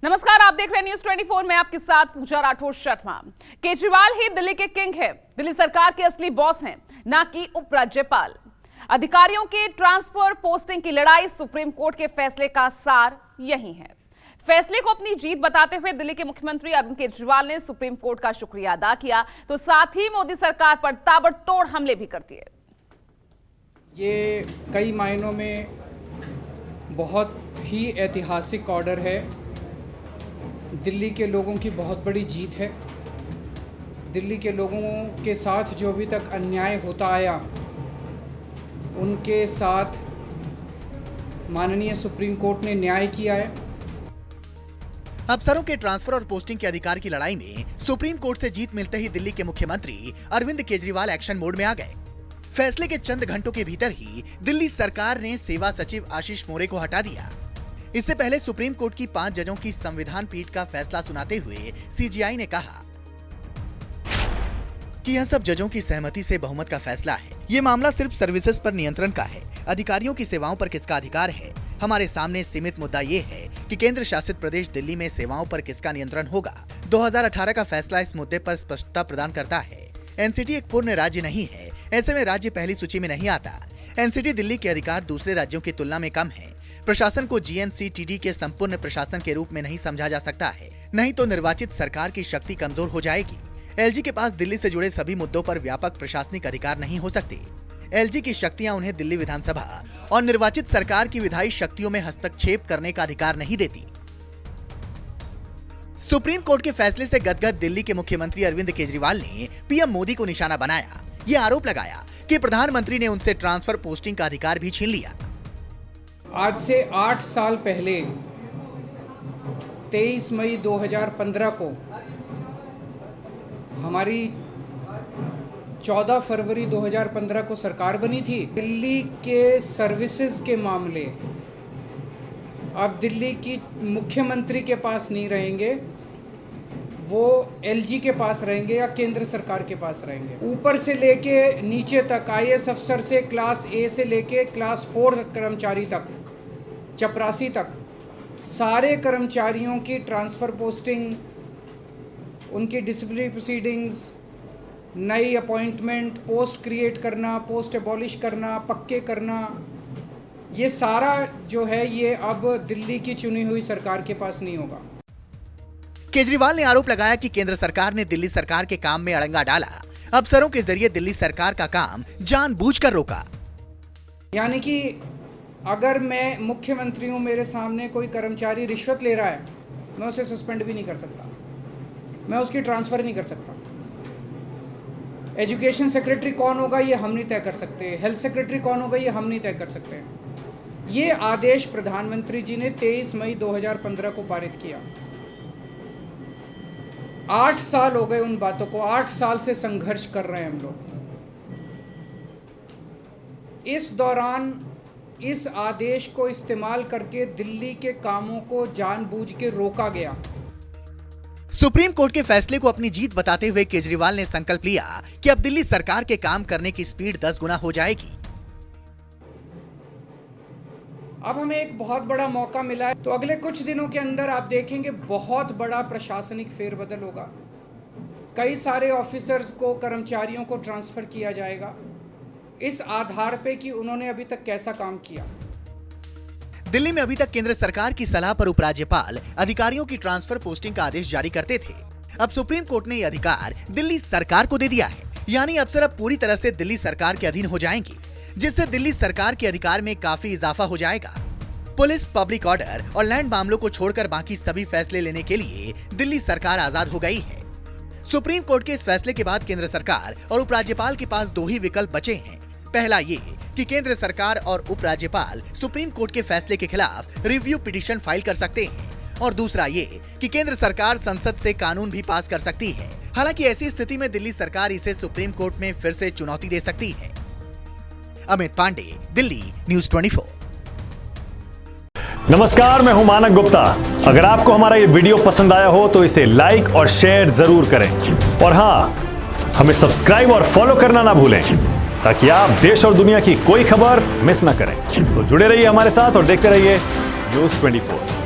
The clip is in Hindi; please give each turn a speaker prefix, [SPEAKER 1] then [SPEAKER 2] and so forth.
[SPEAKER 1] नमस्कार, आप देख रहे हैं न्यूज 24। मैं आपके साथ पूजा राठौर शर्मा। केजरीवाल ही दिल्ली के किंग है, दिल्ली सरकार के असली बॉस हैं, ना कि उपराज्यपाल। अधिकारियों के ट्रांसफर पोस्टिंग की लड़ाई सुप्रीम कोर्ट के फैसले का सार यही है। फैसले को अपनी जीत बताते हुए दिल्ली के मुख्यमंत्री अरविंद केजरीवाल ने सुप्रीम कोर्ट का शुक्रिया अदा किया, तो साथ ही मोदी सरकार पर ताबड़तोड़ हमले भी कर दिए।
[SPEAKER 2] ये कई मायनों में बहुत ही ऐतिहासिक ऑर्डर है, दिल्ली के लोगों की बहुत बड़ी जीत है। दिल्ली के लोगों के साथ जो अभी तक अन्याय होता आया, उनके साथ माननीय सुप्रीम कोर्ट ने न्याय किया है।
[SPEAKER 3] अफसरों के ट्रांसफर और पोस्टिंग के अधिकार की लड़ाई में सुप्रीम कोर्ट से जीत मिलते ही दिल्ली के मुख्यमंत्री अरविंद केजरीवाल एक्शन मोड में आ गए। फैसले के चंद घंटों के भीतर ही दिल्ली सरकार ने सेवा सचिव आशीष मोरे को हटा दिया। इससे पहले सुप्रीम कोर्ट की 5 जजों की संविधान पीठ का फैसला सुनाते हुए सीजीआई ने कहा कि यह सब जजों की सहमति से बहुमत का फैसला है। ये मामला सिर्फ सर्विसेज पर नियंत्रण का है, अधिकारियों की सेवाओं पर किसका अधिकार है। हमारे सामने सीमित मुद्दा ये है कि केंद्र शासित प्रदेश दिल्ली में सेवाओं पर किसका नियंत्रण होगा। 2018 का फैसला इस मुद्दे पर स्पष्टता प्रदान करता है। एनसीटी एक पूर्ण राज्य नहीं है, ऐसे में राज्य पहली सूची में नहीं आता। एनसीटी दिल्ली के अधिकार दूसरे राज्यों की तुलना में कम है। प्रशासन को जीएनसीटीडी के संपूर्ण प्रशासन के रूप में नहीं समझा जा सकता है, नहीं तो निर्वाचित सरकार की शक्ति कमजोर हो जाएगी। एलजी के पास दिल्ली से जुड़े सभी मुद्दों पर व्यापक प्रशासनिक अधिकार नहीं हो सकते। एलजी की शक्तियां उन्हें दिल्ली विधानसभा और निर्वाचित सरकार की विधायी शक्तियों में हस्तक्षेप करने का अधिकार नहीं देती। सुप्रीम कोर्ट के फैसले से गदगद दिल्ली के मुख्यमंत्री अरविंद केजरीवाल ने पीएम मोदी को निशाना बनाया। ये आरोप लगाया कि प्रधानमंत्री ने उनसे ट्रांसफर पोस्टिंग का अधिकार भी छीन लिया।
[SPEAKER 2] आज से 8 साल पहले 23 मई 2015 को हमारी 14 फरवरी 2015 को सरकार बनी थी। दिल्ली के सर्विसेज के मामले अब दिल्ली की मुख्यमंत्री के पास नहीं रहेंगे, वो एलजी के पास रहेंगे या केंद्र सरकार के पास रहेंगे। ऊपर से लेके नीचे तक, आईएएस अफसर से क्लास ए से लेके क्लास 4 कर्मचारी तक, चपरासी तक, सारे कर्मचारियों की ट्रांसफ़र पोस्टिंग, उनकी डिसिप्लिनरी प्रोसीडिंग्स, नई अपॉइंटमेंट, पोस्ट क्रिएट करना, पोस्ट एबॉलिश करना, पक्के करना, ये सारा जो है ये अब दिल्ली की चुनी हुई सरकार के पास नहीं होगा।
[SPEAKER 3] केजरीवाल ने आरोप लगाया कि केंद्र सरकार ने दिल्ली सरकार के काम में अड़ंगा डाला, अफसरों के जरिए दिल्ली सरकार का काम जानबूझकर रोका।
[SPEAKER 2] यानी कि अगर मैं मुख्यमंत्री हूं, मेरे सामने कोई कर्मचारी रिश्वत ले रहा है, मैं उसे सस्पेंड भी नहीं कर सकता, मैं उसकी ट्रांसफ़र नहीं कर सकता। एजुकेशन सेक्रेटरी कौन होगा ये हम नहीं तय कर सकते, हेल्थ सेक्रेटरी कौन होगा ये हम नहीं तय कर सकते। ये आदेश प्रधानमंत्री जी ने 23 मई 2015 को पारित किया। 8 साल हो गए उन बातों को, 8 साल से संघर्ष कर रहे हैं हम लोग। इस दौरान इस आदेश को इस्तेमाल करके दिल्ली के कामों को जानबूझ के रोका गया।
[SPEAKER 3] सुप्रीम कोर्ट के फैसले को अपनी जीत बताते हुए केजरीवाल ने संकल्प लिया कि अब दिल्ली सरकार के काम करने की स्पीड 10 गुना हो जाएगी।
[SPEAKER 2] अब हमें एक बहुत बड़ा मौका मिला है, तो अगले कुछ दिनों के अंदर आप देखेंगे बहुत बड़ा प्रशासनिक फेरबदल होगा। कई सारे ऑफिसर्स को, कर्मचारियों को ट्रांसफर किया जाएगा, इस आधार पे कि उन्होंने अभी तक कैसा काम किया।
[SPEAKER 3] दिल्ली में अभी तक केंद्र सरकार की सलाह पर उपराज्यपाल अधिकारियों की ट्रांसफर पोस्टिंग का आदेश जारी करते थे। अब सुप्रीम कोर्ट ने यह अधिकार दिल्ली सरकार को दे दिया है, यानी अफसर अब पूरी तरह से दिल्ली सरकार के अधीन हो जाएंगे, जिससे दिल्ली सरकार के अधिकार में काफी इजाफा हो जाएगा। पुलिस, पब्लिक ऑर्डर और लैंड मामलों को छोड़कर बाकी सभी फैसले लेने के लिए दिल्ली सरकार आजाद हो गई है। सुप्रीम कोर्ट के इस फैसले के बाद केंद्र सरकार और उपराज्यपाल के पास 2 ही विकल्प बचे हैं। पहला ये कि केंद्र सरकार और उपराज्यपाल सुप्रीम कोर्ट के फैसले के खिलाफ रिव्यू पिटीशन फाइल कर सकते हैं, और दूसरा ये कि केंद्र सरकार संसद से कानून भी पास कर सकती है। हालांकि ऐसी स्थिति में दिल्ली सरकार इसे सुप्रीम कोर्ट में फिर से चुनौती दे सकती है। अमित पांडे, दिल्ली, न्यूज 24।
[SPEAKER 4] नमस्कार, मैं हूं मानक गुप्ता। अगर आपको हमारा ये वीडियो पसंद आया हो तो इसे लाइक और शेयर जरूर करें, और हाँ, हमें सब्सक्राइब और फॉलो करना ना भूलें, ताकि आप देश और दुनिया की कोई खबर मिस ना करें। तो जुड़े रहिए हमारे साथ और देखते रहिए न्यूज 24।